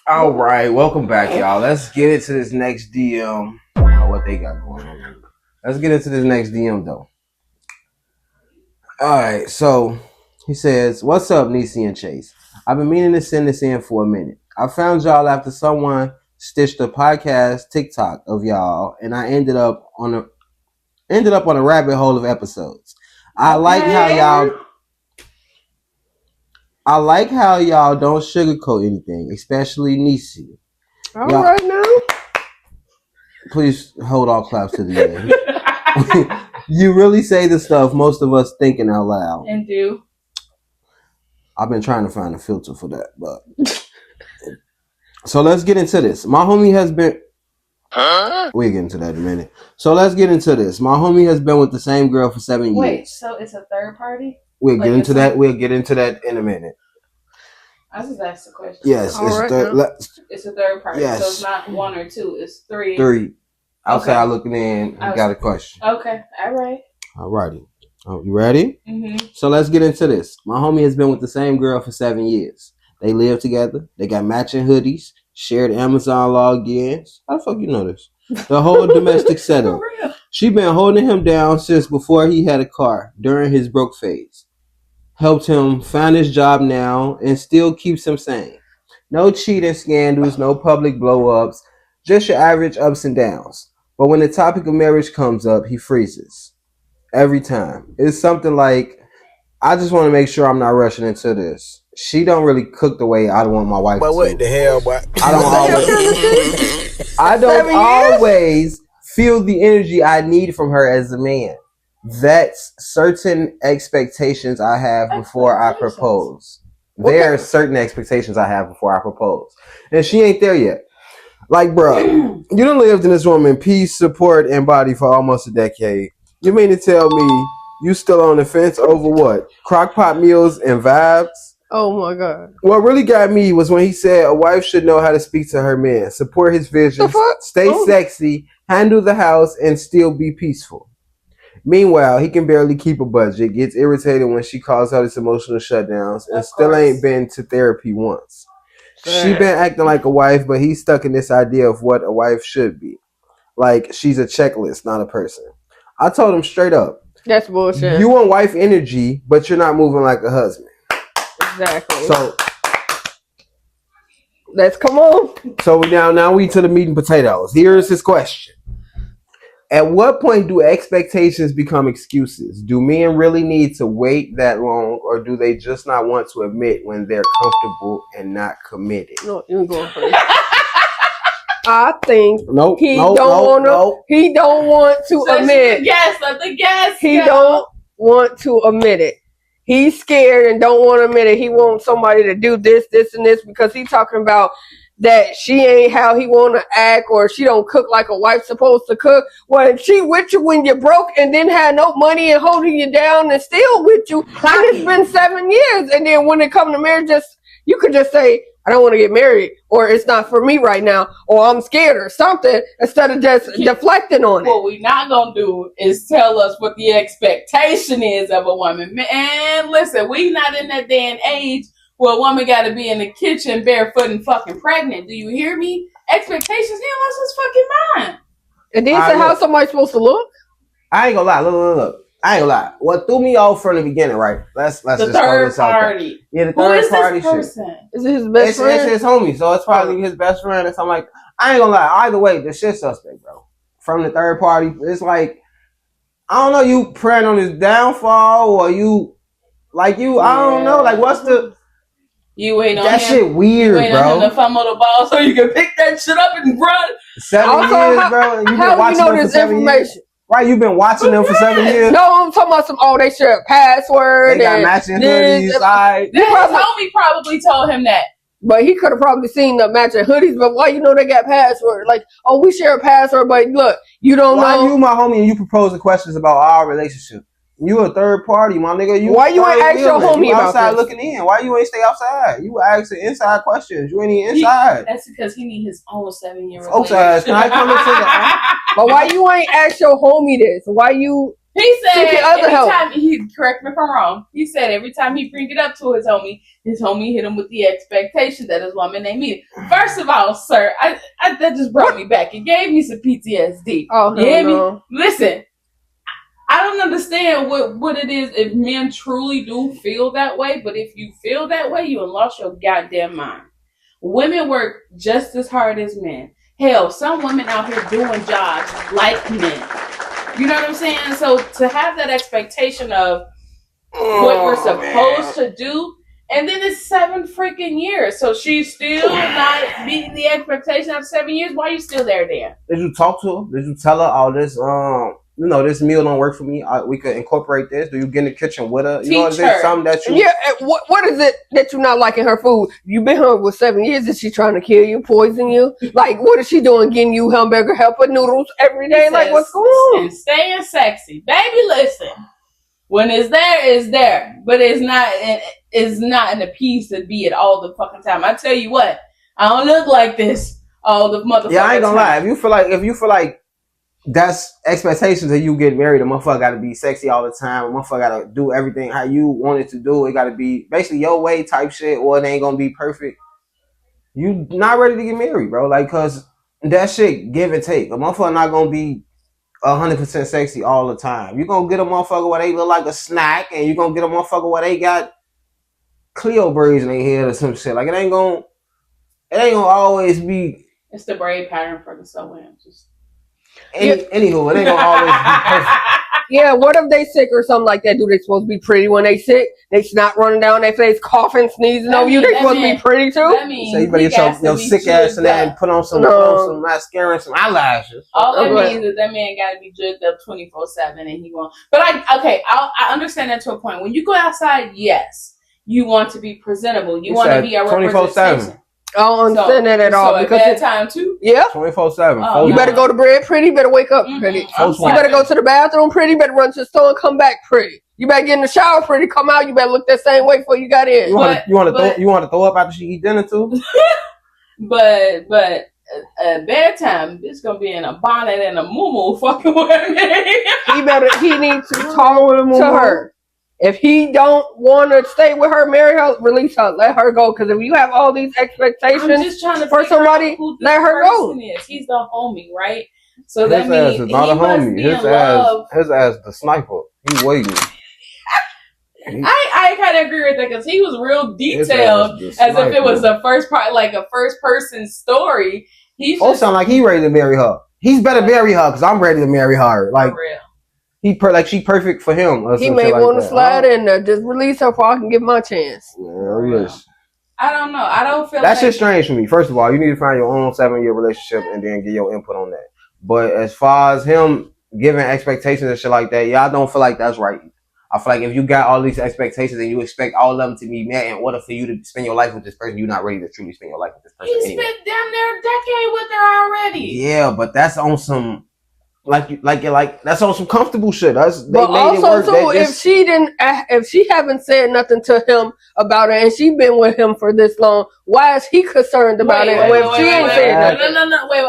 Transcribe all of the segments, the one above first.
All right, welcome back, y'all. Let's get into this next DM. I don't know what they got going on. Let's get into this next DM, though. All right, so he says, "What's up, Necey and Chase? I've been meaning to send this in for a minute. I found y'all after someone stitched a podcast TikTok of y'all, and I ended up on a rabbit hole of episodes. I like how y'all don't sugarcoat anything, especially Necey. All right now. Please hold all claps to the end. You really say the stuff most of us thinking out loud. And do. I've been trying to find a filter for that, but so let's get into this. My homie has been. We'll get into that in a minute. So let's get into this. My homie has been with the same girl for 7 years. Wait, so it's a third party? We'll get into that. We'll get into that in a minute. I just asked the question. Yes, it's a third party. Yes. So it's not one or two. It's three. Three. Outside looking in. You got a question. Okay. All right. All righty. Oh, you ready? Mm-hmm. So let's get into this. My homie has been with the same girl for 7 years. They live together. They got matching hoodies, shared Amazon logins. How the fuck you know this? The whole domestic setup. She been holding him down since before he had a car during his broke phase. Helped him find his job now and still keeps him sane. No cheating scandals, no public blow-ups, just your average ups and downs. But when the topic of marriage comes up, he freezes. Every time. It's something like, I just want to make sure I'm not rushing into this. She don't really cook the way I want my wife to. But what the hell, boy? I don't always feel the energy I need from her as a man. That's certain expectations I have before I propose. There are certain expectations I have before I propose. And she ain't there yet. Like, bro, you done lived in this woman peace, support, and body for almost a decade. You mean to tell me you still on the fence over what? Crockpot meals and vibes? Oh my God. What really got me was when he said a wife should know how to speak to her man, support his vision, stay sexy, handle the house, and still be peaceful. Meanwhile, he can barely keep a budget, gets irritated when she calls out his emotional shutdowns, and still ain't been to therapy once. She been acting like a wife, but he's stuck in this idea of what a wife should be. Like she's a checklist, not a person. I told him straight up. That's bullshit. You want wife energy, but you're not moving like a husband. Exactly. So let's come on. So now we to the meat and potatoes. Here's his question. At what point do expectations become excuses? Do men really need to wait that long, or do they just not want to admit when they're comfortable and not committed? No, you going first. I think he don't want to admit. Let the guess. He don't want to admit it. He's scared and don't want to admit it. He wants somebody to do this, and this because he's talking about that she ain't how he want to act, or she don't cook like a wife's supposed to cook. Well, she with you when you're broke and then had no money and holding you down and still with you. And it's been 7 years. And then when it comes to marriage, you could just say, I don't want to get married, or it's not for me right now, or I'm scared or something, instead of just deflecting on it. What we not going to do is tell us what the expectation is of a woman. Man, listen, we not in that day and age where a woman got to be in the kitchen barefoot and fucking pregnant. Do you hear me? Expectations, he lost his fucking mind. And then say how somebody's supposed to look? I ain't gonna lie, look. I ain't gonna lie. What threw me off from the beginning, right? Let's the just third party. Yeah, the third party shit. Is it his best friend? It's his homie, so it's probably his best friend or something like. I ain't gonna lie. Either way, the shit suspect, bro. From the third party, it's like I don't know. You praying on his downfall, or you like you? I don't know. Like what's the? You ain't on that him. shit weird, you ain't bro. On him to fumble the ball so you can pick that shit up and run. 7 years, bro. You been watching them for 7 years. Right, you've been watching them for 7 years. No, I'm talking about some. Oh, they share a password. They got matching hoodies. His homie probably told him that. But he could have probably seen the matching hoodies. But why you know they got password? Like, oh, we share a password. But look, you don't know. Why you my homie and you proposing questions about our relationship? You a third party, my nigga. Why you ain't ask your homie about outside this? looking in? Why you ain't stay outside? You asking inside questions. You ain't even inside. That's because he need his own 7-year-old. Outside. Can I come into the? But why you ain't ask your homie this? Why you? He said every time he correct me if I'm wrong. He said every time he bring it up to his homie hit him with the expectation that his woman ain't meet it. First of all, sir, I that just brought me back. It gave me some PTSD. Oh, You hear no. me? Listen, I don't understand what it is if men truly do feel that way, but if you feel that way, you have lost your goddamn mind. Women work just as hard as men. Hell, some women out here doing jobs like men. You know what I'm saying? So to have that expectation of what we're supposed to do, and then it's 7 freaking years. So she's still not meeting the expectation of 7 years. Why are you still there, Dan? Did you talk to her? Did you tell her all this? This meal don't work for me. We could incorporate this. Do you get in the kitchen with her? Is there something that you? Yeah. What is it that you not liking her food? You been here with 7 years. Is she trying to kill you, poison you? Like, what is she doing? Getting you hamburger helper noodles every day? Like, what's going on? And staying sexy, baby. Listen. When it's there, but it's not an appease to be it all the fucking time. I tell you what, I don't look like this all the motherfucking time. Yeah, I ain't gonna lie. If you feel like that's expectations that you get married, a motherfucker gotta be sexy all the time, a motherfucker gotta do everything how you want it to do, it gotta be basically your way type shit, or it ain't gonna be perfect. You not ready to get married, bro. Like, cause that shit give and take. A motherfucker not gonna be 100% sexy all the time. You're gonna get a motherfucker where they look like a snack, and you're gonna get a motherfucker where they got Cleo braids in their head or some shit. Like, it ain't gonna always be. It's the braid pattern for the sewing. Anywho, it ain't gonna always be perfect. Yeah, what if they sick or something like that? Do they supposed to be pretty when they sick? They snot running down their face, coughing, sneezing over you. They supposed to be pretty too? That means so you better get your sick ass in there and put on some mascara and some eyelashes. All that means is that man got to be jugged up 24/7 and he won't. But I understand that to a point. When you go outside, yes, you want to be presentable. You want to be a 24/7. I don't understand that at all. So because at that time too? Yeah. 24/7. You better go to bed pretty. You better wake up pretty. You better go to the bathroom pretty. You better run to the store and come back pretty. You better get in the shower pretty. Come out. You better look that same way before you got in. You want to throw up after she eat dinner too? but bedtime, it's gonna be in a bonnet and a muumuu fucking with me. He needs to talk to her. If he don't want to stay with her, marry her, release her, let her go. Because if you have all these expectations just trying to for somebody, let her go. He's the homie, right? So that his means ass is not a homie. His ass the sniper. He waiting. I kind of agree with that because he was real detailed, as if it was the first part, like a first person story. Sound like he ready to marry her. He's better marry her because I'm ready to marry her. Like. For real. She perfect for him. He may want to slide in there. Just release her so I can get my chance. Yeah, I don't know. I don't feel that's just strange for me. First of all, you need to find your own 7-year relationship and then get your input on that. But as far as him giving expectations and shit like that, I don't feel like that's right. I feel like if you got all these expectations and you expect all of them to be met in order for you to spend your life with this person, you're not ready to truly spend your life with this person. He spent damn near a decade with her already. Yeah, but that's on some. Like that's on some comfortable shit. But also too, if she haven't said nothing to him about it, and she been with him for this long, why is he concerned about it? If she ain't saying nothing. No, wait.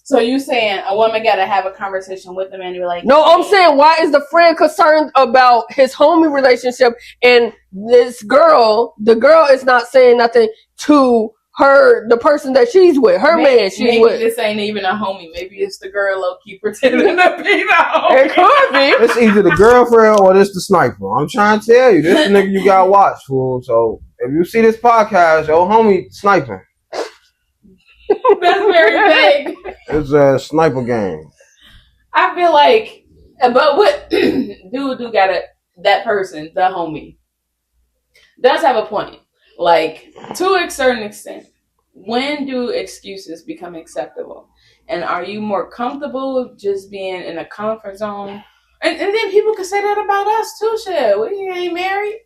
So you saying a woman got to have a conversation with him and you're like, no, I'm saying why is the friend concerned about his homie relationship and this girl? The girl is not saying nothing to her, the person that she's with, man she's with. This ain't even a homie. Maybe it's the girl low-key pretending to be the homie. It could be. It's either the girlfriend or this the sniper. I'm trying to tell you, this the nigga you gotta watch, fool. So if you see this podcast, your homie sniping. That's very vague. It's a sniper game. I feel like, but what dude got that person, the homie, does have a point. Like, to a certain extent, when do excuses become acceptable? And are you more comfortable just being in a comfort zone? And then people can say that about us too, shit. We ain't married.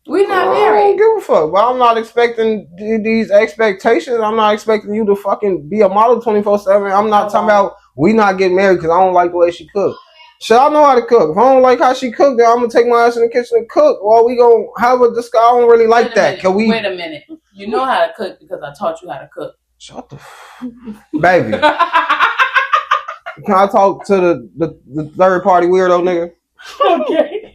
We not married. I don't give a fuck. But I'm not expecting these expectations. I'm not expecting you to fucking be a model 24/7. I'm not talking about we not getting married because I don't like the way she cook. Shit, I know how to cook. If I don't like how she cook, then I'm gonna take my ass in the kitchen and cook. Or we gonna have a discussion. I don't really like that. Can we? Wait a minute. You know how to cook because I taught you how to cook. Shut the baby. Can I talk to the third party weirdo nigga? Okay.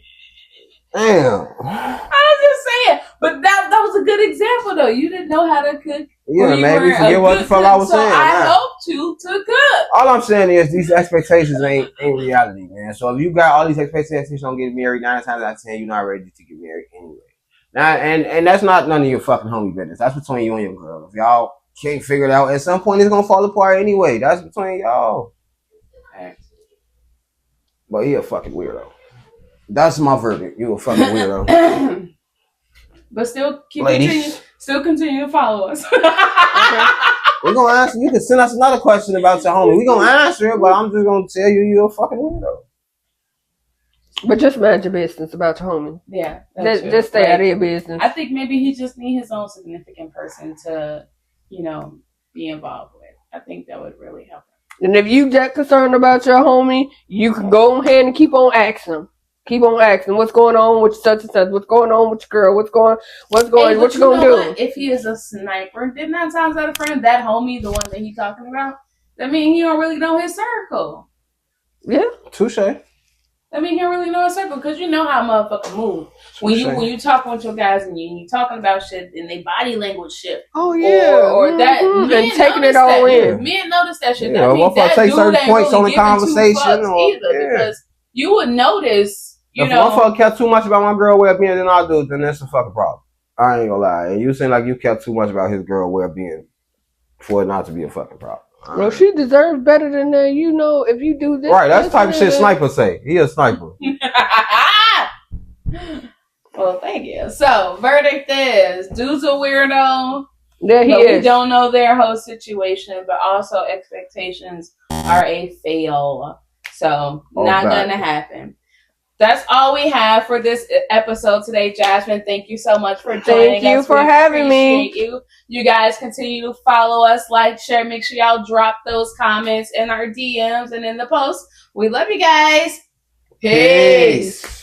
Damn. I was just saying, But that was a good example, though. You didn't know how to cook. Yeah, maybe forget what the fuck I was saying. I helped you to cook. All I'm saying is these expectations ain't reality, man. So if you got all these expectations on getting married, 9 times out of 10, you're not ready to get married anyway. Now, and that's not none of your fucking homie business. That's between you and your girl. If y'all can't figure it out, at some point it's gonna fall apart anyway. That's between y'all. But he a fucking weirdo. That's my verdict. You a fucking weirdo. But still Ladies. continue to follow us. We're gonna answer. You can send us another question about your homie. We're gonna answer it, but I'm just gonna tell you you're a fucking weirdo. But just mind your business about your homie. Yeah. Just stay out of your business. I think maybe he just need his own significant person to, be involved with. I think that would really help him. And if you that concerned about your homie, you can go ahead and keep on asking him. Keep on asking what's going on with such and such, what's going on with your girl, what you gonna do? What? If he is a sniper, then 9 times out of 10, that homie, the one that he talking about, that mean he don't really know his circle. Yeah. Touche. I mean, he don't really know his circle because you know how motherfuckers move. When you talking with your guys and you talking about shit and they body language shift. Oh yeah, or that and taking it all in. Men notice that shit. Yeah, that take certain points really on the conversation because you would notice. If one fuck care too much about my girl well-being than I do, then that's a fucking problem. I ain't gonna lie. And you seem like you care too much about his girl well-being for it not to be a fucking problem. Well, she deserves better than that. If you do this. Right, that's the type of shit Sniper say. He a sniper. Well, thank you. So, verdict is, dude's a weirdo. There he is. We don't know their whole situation, but also expectations are a fail. So, not gonna happen. That's all we have for this episode today, Jasmine. Thank you so much for joining us. Thank you for having me. You guys continue to follow us, like, share. Make sure y'all drop those comments in our DMs and in the posts. We love you guys. Peace.